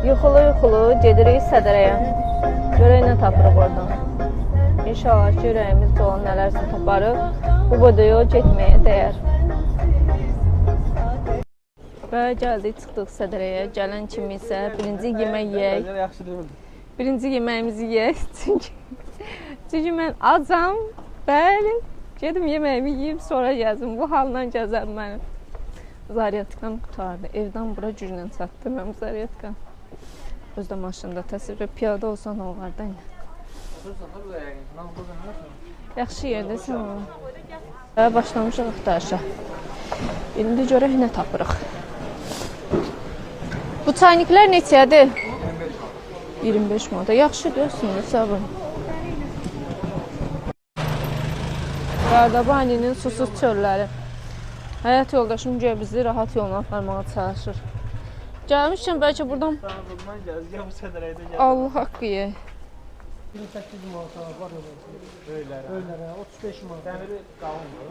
Yuxulu gedirik Sədərəyə. Görək nə tapırıq oradan. İnşallah ki, ürəyimizdə olan nələrsə taparıq. Bu boyda getməyə dəyər. Və gəldik, çıxdıq Sədərəyə. Gələn kimi isə birinci yemək yeyək. Birinci yeməyimizi yeyək. Çünki mən acam. Bəli. Gedim yeməyimi yiyib, sonra gəzim. Bu halla gəzəm mənim. Zaryadkam qutardı. Evdən bura cürlə çatdı mənim zaryadkam. Özdə maşında təsvir piyada olsan onlardan. Yaxşı yerdəsən o. Başlamışıq axtarışa. İndi görək nə tapırıq. Bu çayniklər neçədir? 25 manata. Yaxşı görsün, sabır. Qardabaninin susuz çölləri. Həyat yoldaşım göyə bizi rahat yolla aparmağa çalışır. Gəlmişkən bəlkə buradan... Allah haqqı ye. 28 manata var öylərə, 35 manata. Dəmiri qalındır.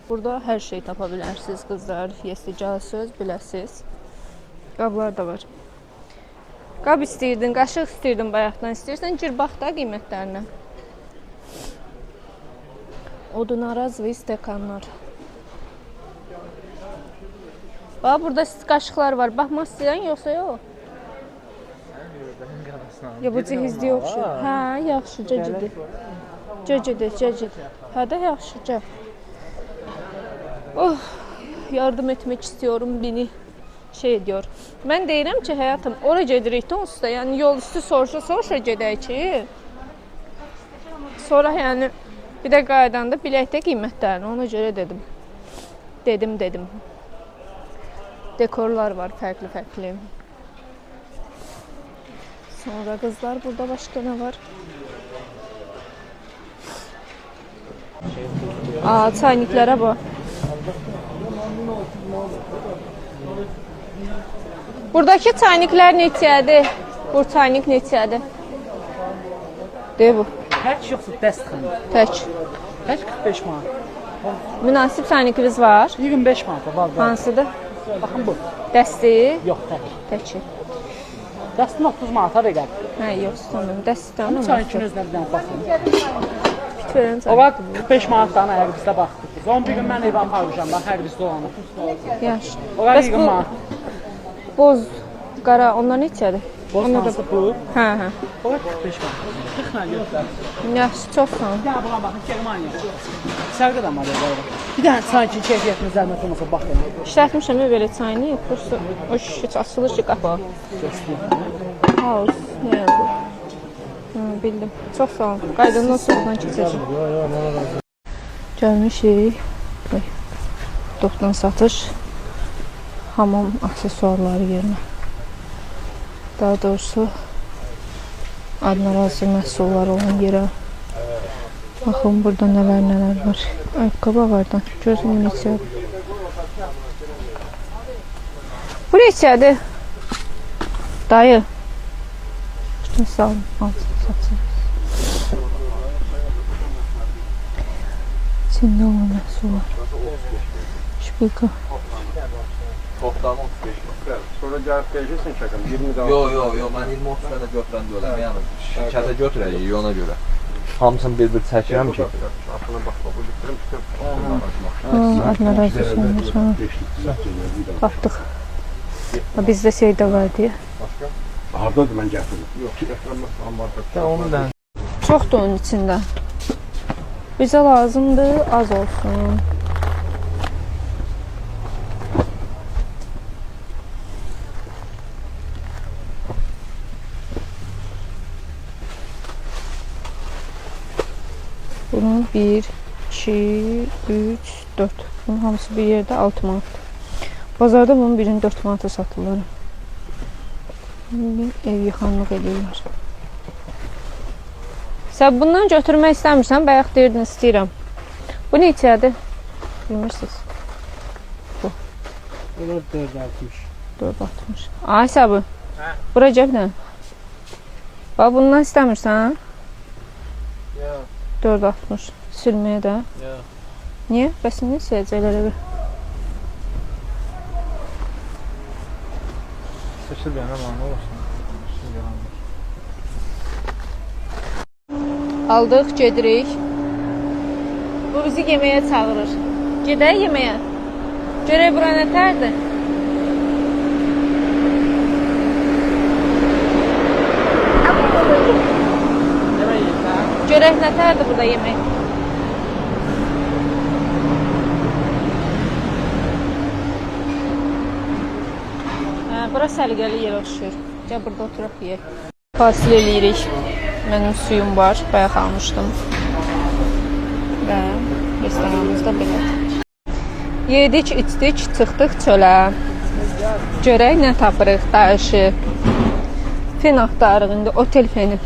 Burada hər şey tapa bilərsiniz qızlar. Yesticəli söz biləsiniz. Qablar da var. Qab istəyirdin, qaşıq istəyirdin bayaqdan. İstəyirsən gir bax da qiymətlərinə. Odunarazlı stəkanlar. Bax, burada qaşıqlar var. Baxmaq istəyirsən, yoxsa yox? Ya bu cihizli yoxşu. Hə, yaxşı, cəcidir. Cəcidir. Hə də yaxşı, cə. Oh, yardım etmək istiyorum, beni şey diyor. Mən deyirəm ki, həyatım, ora gedirik də onsuz da. Yəni, yol üstü soruşa gedək ki. Sonra, yəni, bir də qaydanda biləkdə qiymətlərini, ona görə dedim. Dedim. Dekorlar var, fərqli. Sonra qızlar, burada başqa nə var? Çayniklərə bax. Buradakı çayniklər neçədir? Bu çaynik neçədir? Deyir bu. Tək yoxsa dəst xanım? Tək. Tək 45 manat. Münasib çaynikimiz var. 25 manata var. Hansıdır? Baxın bu. Dəsti? Yox, tək. Təki. Dəstin 30 manata rəqəm. Hə, yox, istəmirəm. Dəsti tanımam. Çaynikin özünə bir dənə baxın. Verən O vaxt 45 manatdan hər bizdə baxdıq. 11 gün mən evə aparmışam, bax hər bizdə olanı. Yaxşı. O vaxt 20 manat. Boz, qara, onlar neçədir? Boz hansı bu? Hə. O vaxt 45 manat. 40 manat götürər. Yaxşı, çox sağ ol. Ya buna baxın, Germaniya. Sərqədən model var. Bir dənə çaynikin keyfiyyətinə zəhmət olmasa baxın. İşlətmişəm belə çaynik. Kursu, o şiş açılır ki, qapağı. House, nə yazır? Bildim. Çox sağ ol. Qaydandan sonradan keçəcəm. Gəlmişik. Topdan satış. Hamam aksesuarları yerinə. Daha doğrusu adnarazı məhsulları olan yerə. Baxın, burada nələr var. Ayaqqabı vardan. Gözüm neçədir. Bu neçədir? Dayı. Sağ olun. Satın. İçində olan məhsullar. Şpika. Toplam 35 manat. Sonra gəlib deyəcəksən şəkəm 20 daha. Yox, mən 20-30 dənə götürən deyiləm. Yəni şirkətə götürəcəyik ona görə. Hamısını bir-bir çəkirəm ki. Aslına bax, bu bitirəm. Adına razı olsun. Tapdıq. Bizdə şey də var deyə. Başqa? Hardadır mən gətirim? Yox, gətirəməz ambarda. Onu da. Çoxdur onun içində. Bizə lazımdır, az olsun. Bunun 1, 2, 3, 4. Bunun hamısı bir yerdə 6 manat. Bazarda bunun birinin 4 manata satılır. Ev yıxanlıq edirlər. Sən bundan götürmək istəmirsən, bayaq deyirdin istəyirəm. Bu neçədir? Bilmirsiniz. Bu. Olur 4.60. 4.60. Ay sabı. Bura cəbdən. Bax bundan istəmirsən? Yox. 4.60. Silməyə də. Yox. Niyə? Bəs nə istəyəcəklər evə? Seçil bir yana ne olursun. Aldıq, gedirik. Bu bizi yeməyə çağırır. Gedək yeməyə. Görək bura nətərdir? Görək nətərdir burada yemək? Bura səliqəli yerə oxşuyur. Gəl burada oturaq yeyək. Fasil eləyirik. Mənim suyum var. Bayaq almışdım. Və restoranımızda belədir. Yedik, içdik, çıxdıq çölə. Görək nə tapırıq, daşı. Fen axtarıq indi, otel feni.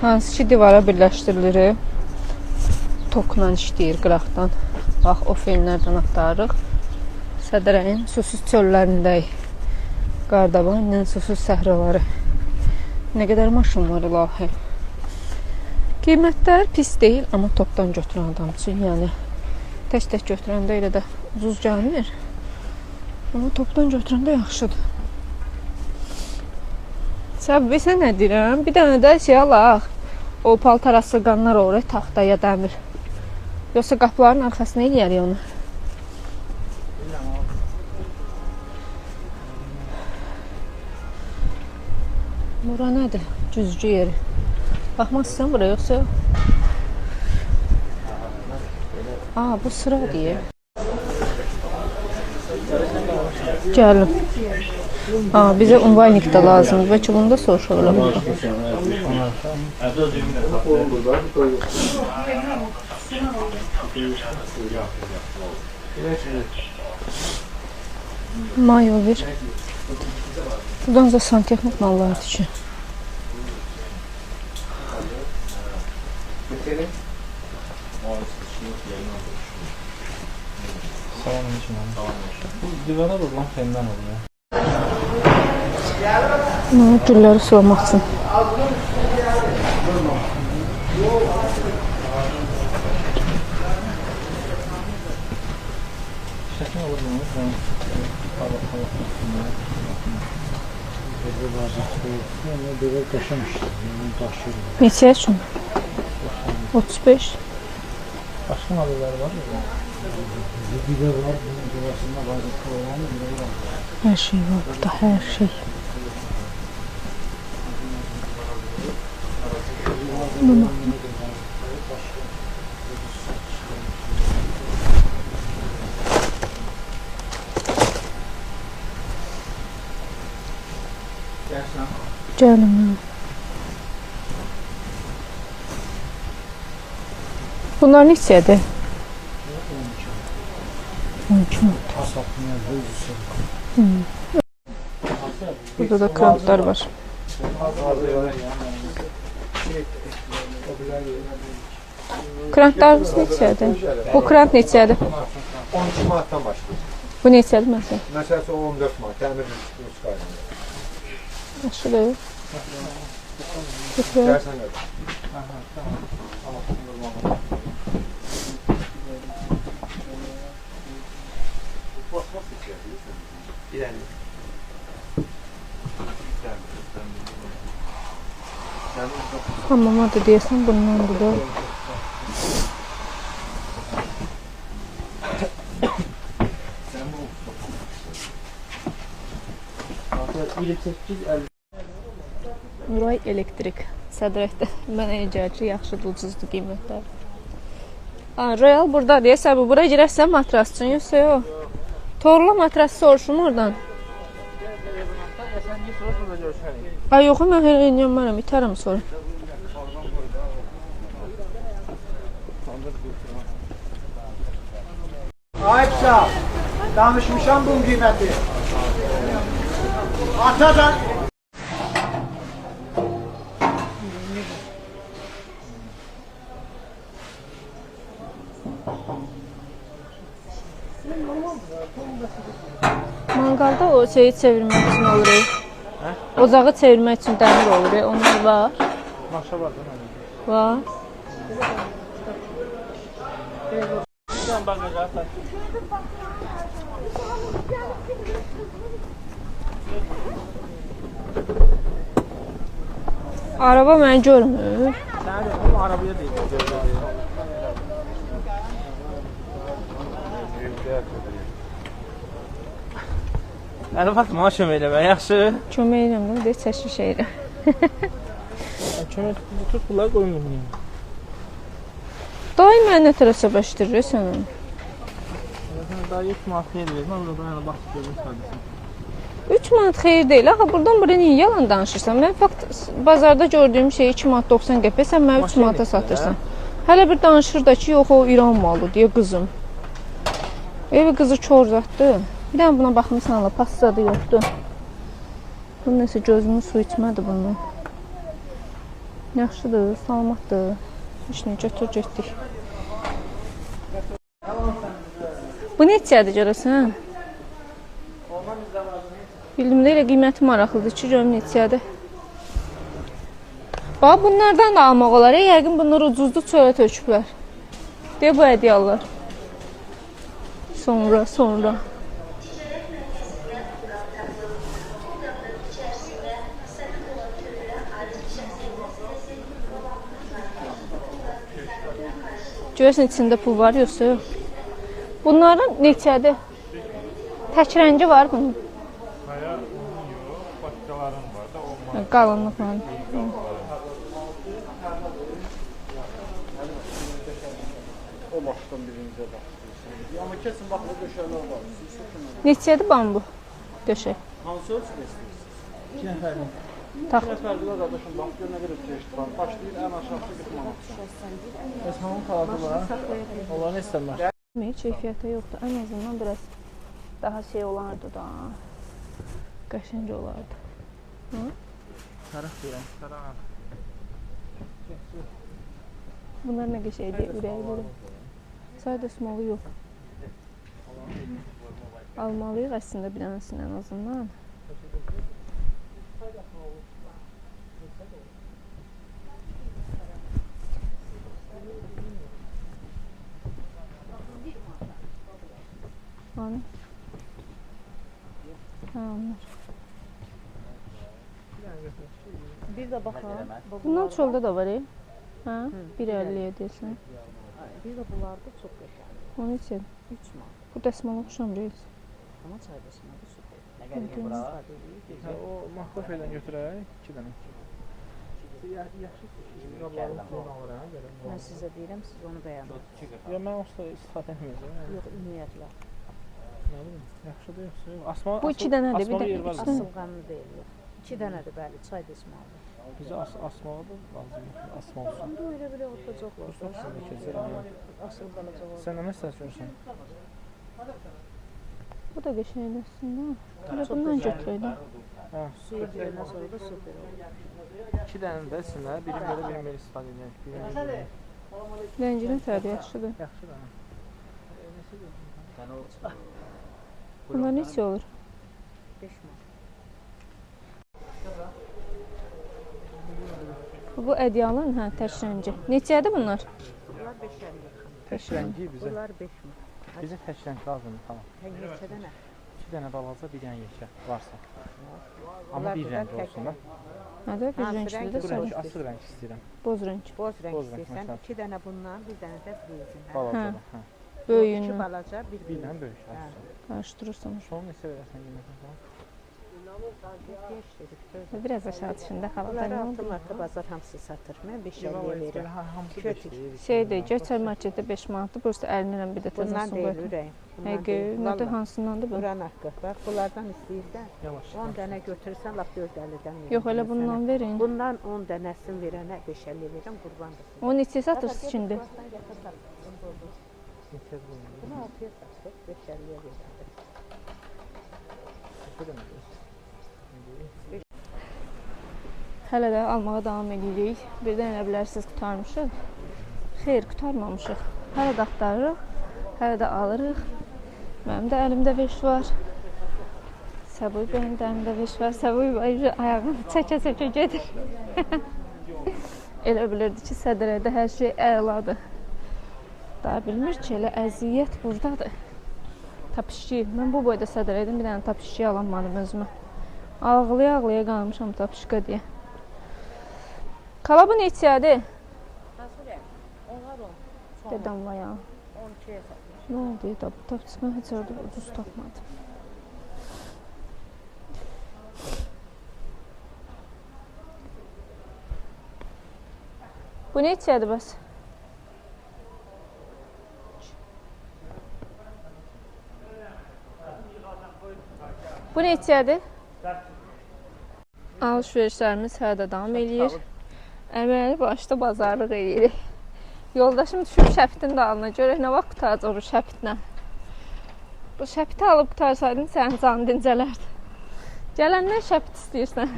Hansı ki divara birləşdirilir. Tokla işləyir qıraqdan. Bax, o fenlərdən axtarırıq. Sədrəyin susuz çöllərindəyik. Qardabanla susuz səhraları. Nə qədər maşın var ilahi. Qiymətlər pis deyil, amma topdan götürən adam üçün, yəni tək-tək götürəndə elə də ucuz gəlmir. Amma topdan götürəndə yaxşıdır. Səbəbi sən nə deyirəm? Bir dənə də şey alaq. O paltar asırqanlar olur, taxtaya dəmir. Yoxsa qapıların arxasına eləyərik onu. Bura nədir? Cüzcü yeri. Baxmaq istəyirəm buraya, yoxsa? Aa, bu sıra deyir. Gəlin. Aa, bizə umvaynik da lazımdır. Bəlkə bunu da soruşurlar burada. Mayo bir. Buradan da santexnik mallardır ki. Bu divana vurulan fenden oluyor. Gülləri sulamaq üçün. Şəkil alır mı? Böyle kaşımıştı. Neçə üçün? 35. Başka malları var mı? Bir de var. Bunun durasında bazı programı bile var. Hər şey var burada, hər şey. Buna. Gəlim. Bunlar neçədir? 12 manat. Burada da kramplar var. Krantlarımız neçədir? Bu krant neçədir? 12 manatdan başlayır. Bu neçədir məsələn? Məsələsi 14 manat. Təmir rus qaydası. Aşırı. Gəlsən qədər. Hamama da deyəsən bundandır da. Nuray elektrik. Sədrəkdə mənə gəlir ki, yaxşıdır, ucuzdur qiymətlər. Royal burada deyəsən, bura girərsən matras üçün, yoxsa yox? Torla matras soruşum oradan. Ay, yox, mən hələ inanmərəm, itərəm sonra. Ayıpsa, danışmışam bunun qiyməti. Atadan. Manqalda o şeyi çevirmək üçün olur. Ocağı çevirmək üçün dəmir olur. Onlar var. Maşa var da mənim. Var. Dünən bagaja atar. Araba məni görmür. Sənə deyim, arabaya deyil. Əlbəttə, maşın eləmə, yaxşı. Kömək edirəm də, deyə çəşviş edirəm. Kömək tut, bunları qoymayayım. Dayı mənə nətərə səbəşdirirsən? Daha 3 manat xeyir verir, mən orada yana baxıb görüm sadəcə. 3 manat xeyir deyil, axı buradan buraya niyə yalan danışırsan? Mən fakt bazarda gördüyüm şeyi 2 manat 90 qəpik, sən mənə 3 manata satırsan. Hələ bir danışır da ki, yox o İran malı deyə qızım. Evi qızı kör zatdı. Bir dənə buna baxmısan la, passadı yoxdur. Bunun nəsə gözümün su içmədi bunun. Yaxşıdır, salamatdır. İşini götür getdik. Bu neçədir görəsən? Bildimdə elə qiyməti maraqlıdır ki, görüm neçədir. Bax, bunlardan da almaq olar. Yəqin bunlar ucuzdur, çölə töküblər. Deyə bu hədiyyalar. Sonra. Görürsən içində pul var, yoxsa yox? Bunların neçədir? Tək rəngi var bunun? Hayır, onun yox, başqalarının var da, olmaz. Qalınlıq var. O başdan birincə baxdırırsınız. Amma kesin baxıb döşələr var. Neçədir bambu döşək? Hansı ölçüdə istəyirsiniz? 2 nəfərlik. Tax. Nəfərdirlər qardaşım, bax gör nə qədər keçdi var. Başlayır ən aşağısı 40 manat. Bəs hamın kağıdı var? Onların istəmir. Heç keyfiyyəti yoxdur. Ən azından biraz daha şey olardı da. Qəşəng olardı. Hı? Sarıq deyirəm, sarıq. Bunlar nə qəşəngdir, ürəkləri. Sadə smalı yox. Almalıyıq əslində bir dənəsini ən azından. Hani? Ha, onlar. Bir də baxaq. Bundan çöldə də var, hə? 1.50-yə deyirsən. Bir də bunlarda çox qəşəng. Onun üçün 3 manat. bu dəsmal oxşamırıq. Amma çay dəsmalı super. O mahkafədən götürək, 2 dənə. Yaxşı, qabların pulunu alıram, verəm. Mən sizə deyirəm, siz onu bəyənin. Ya mən onsuz da istifadə etməyəcəm. Yox, ümumiyyətlə. Nə bilim, yaxşıdır, yoxsa yox. Asma, Bu 2 dənədir, bir asmalı də yer var. üç dənə. Asılqanlı deyil, yox. 2 dənədir, bəli, çay dəsmalı. Bizə asmalı da lazım, asma olsun. İndi elə belə otacaqlar. Sizdə keçirəm. Asılqanacaq olur. Sən nə istəsən? Bu da qəşəng əslində. Elə bundan götürəydim. Hə, Suyu girəndən sonra da super olur. 2 dənə də içsinlər, birini belə, birini belə istifadə edək. Rənginə təbii yaxşıdır. Yaxşı da. Bunlar neçə olur? 5 manat. Bu ədyalın, hə, tərs rəngi. Neçədir bunlar? Bunlar 5.50. Tək rəngi bizə. Bunlar 5 manat. Bizə tək rəng lazımdır, tamam. Hə, neçə dənə? 2 dənə balaca, bir dənə yekə varsa. Amma Bunlar bir bizə rəng tək olsun da. Nədir? Bir Hansı rənglidir rəng? Bu sarı. rəng, asıl rəng istəyirəm. Boz rəng. Boz rəng Boz rəng, istəyirsən, məsələn. 2 dənə bundan, bir dənə də büyüyün. Balacadan, hə. 2 Böyüyünü balaca, bir Bir büyük. dənə böyük, hə. qarışdırırsan. Son neçə verəsən qiymətini falan? Biraz aşağı düşündə Bunları xaladan 6 manatda bazar hamısı satır. Mən 5.50-yə verirəm. Hamısı Kötü. 5 deyir. Şeydir, Göçər marketdə 5 manatdır. Burası əlinirəm bir də Bundan təzəsin deyil qoyur. ürəyim. Həqiqi, nədir, hansındandır bu? Buran haqqı. Bax, bunlardan istəyirsən, Yavaş. 10 dənə götürürsən, lap 4.50-dən verirəm. Yox, elə bundan verin. Bundan 10 dənəsini verənə 5.50 verirəm, qurbandır. O neçə satırsınız şimdi? Neçə bu? Bunu 6-ya satır, 5.50-yə verirəm. Neçə dənə? Hələ də almağa davam edirik. Birdən elə bilərsiniz qutarmışıq. Xeyr, qutarmamışıq. Hələ də axtarırıq, hələ də alırıq. Mənim də əlimdə 5 var. Səbuy bəyin də əlimdə 5 var. Səbuy ayağını çəkə-çəkə gedir. Elə bilirdi ki, Sədrədə hər şey əladır. Daha bilmir ki, elə əziyyət buradadır. Tapışçı. Mən bu boyda sədr edim, bir dənə tapışçı alamadım özümə. Ağlaya-ağlaya qalmışam tapışqa deyə. Kala bu neçədir? Nasıl? Onlar 10. Dedəm var ya. 12'ye satmış. Nə oldu ya? Bu tapışqa heç orada ucuz tapmadım. Bu neçədir bəs? Bu neçədir? Alışverişlərimiz hələ davam eləyir. Əməli başda bazarlıq eləyirik. Yoldaşım düşüb şəpitin dalına. Görək nə vaxt qutaracaq bu şəpitlə. Bu şəpiti alıb qutarsaydın sənin canın dincələrdi. Gələndən şəpit istəyirsən.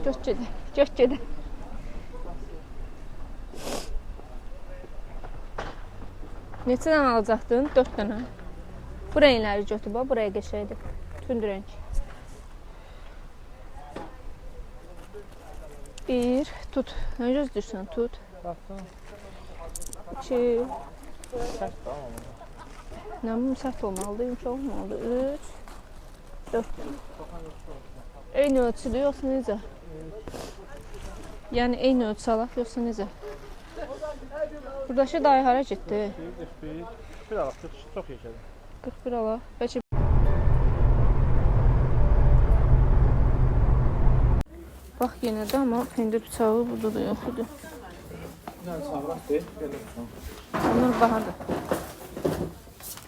Gök gedək, gök gedək. Neçə dənə alacaqdın? 4 dənə. Bu rəngləri götür, bax, buraya qəşəkdir. Tünd rəng. 1, tut. Nə gözləyirsən? Tut. 2. Nə bu sərt olmalıdır, yumşaq olmalıdır. 3, 4 dənə. Eyni ölçüdür, yoxsa necə? Yəni, eyni ölçü alaq, yoxsa necə? Buradakı dayı hara getdi? 41 alaq, çox yaşadı. 41 alaq. Bəlkə bax yenə də, amma pendir bıçağı burada da yox idi. Yəni sağlaq deyil, belə tutun. Onlar bahadır.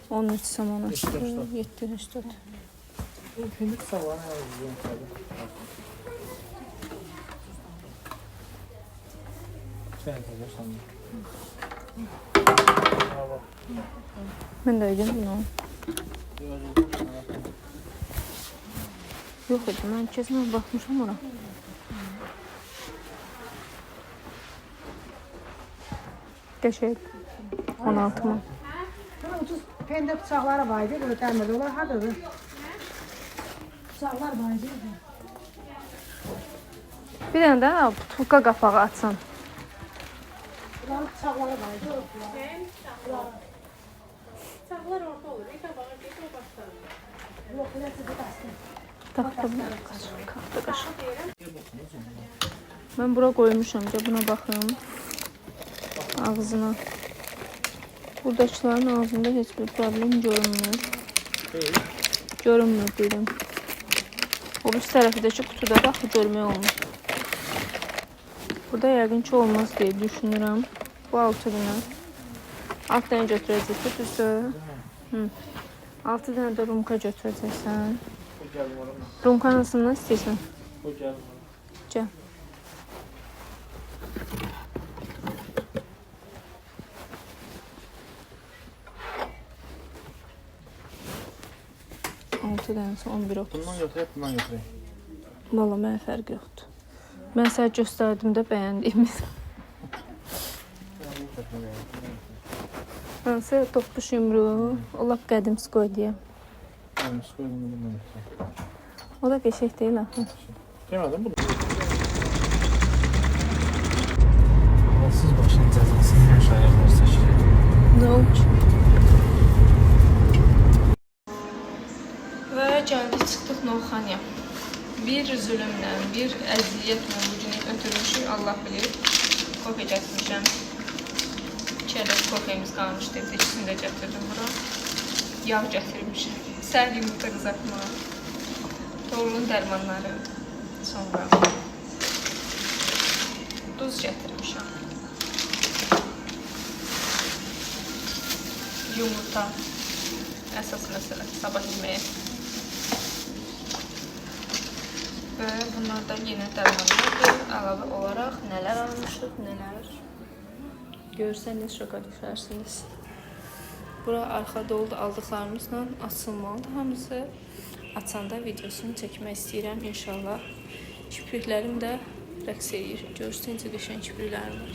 13 samanı. 7-4. Bu pendir bıçaqları nə yazılır? Sən təzərsən. Mən də yedim bunu. Yox idi, mən kesinə baxmışam ora. Qəşək 16 man. Ucuz pendir bıçaqları var idi, böyle dəmir olar, hardadır? Bıçaqlar var idi. Bir dənə də butulka qapağı açsan. Bunların bıçaqları var idi. Bıçaqlar orada olur. Bir tabağa bir o başlar. Yox, burası da bastı. Tapdım. Mən bura qoymuşam, buna baxın. Ağzına. Buradakilərin ağzında heç bir problem görünmür. Görünmür deyirəm. O bir tərəfdəki qutuda da axı görmək olmur. Burada yəqin ki olmaz deyə düşünürəm. Bu 6 dənə. 6 dənə götürəcəkdir, düzdür? 6 dənə də rumka götürəcəksən. Rumka hansından istəyirsən? Bu gəl. Gəl. Altı dənəsi 11-30. Bundan götürək, bundan götürək. Valla mənə fərq yoxdur. Mən sənə göstərdim də bəyəndiyimiz. Hansı topuş yumruğu, o lap qədim skoydiyə. Yəni, skoydum bundan götürək. O da qəşək deyil axı. Demədim, bu da. Siz başın cəzasını yaşayırlar çəkilir. Nə oldu ki? Və gəldik, çıxdıq Novxanya. Bir zülümlə, bir əziyyətlə bu günü ötürmüşük, Allah bilir. Kofe gətirmişəm. 2 ədəd kofemiz qalmışdı, ikisini də gətirdim bura. Yağ gətirmişəm. Səhər yumurta qızartmağa. Doğruluğun dərmanları. Sonra duz gətirmişəm. Yumurta. Əsas məsələ, sabah yeməyə. Və bunlar da yenə dərmanlardır. Əlavə olaraq nələr almışıq, nələr. Görsəniz, şoka düşərsiniz. Bura arxa doluda aldıqlarımızla açılmalıdır hamısı. Açanda videosunu çəkmək istəyirəm inşallah. Kipriklərim də rəqs edir. Görsəniz, qəşəng kipriklərim var.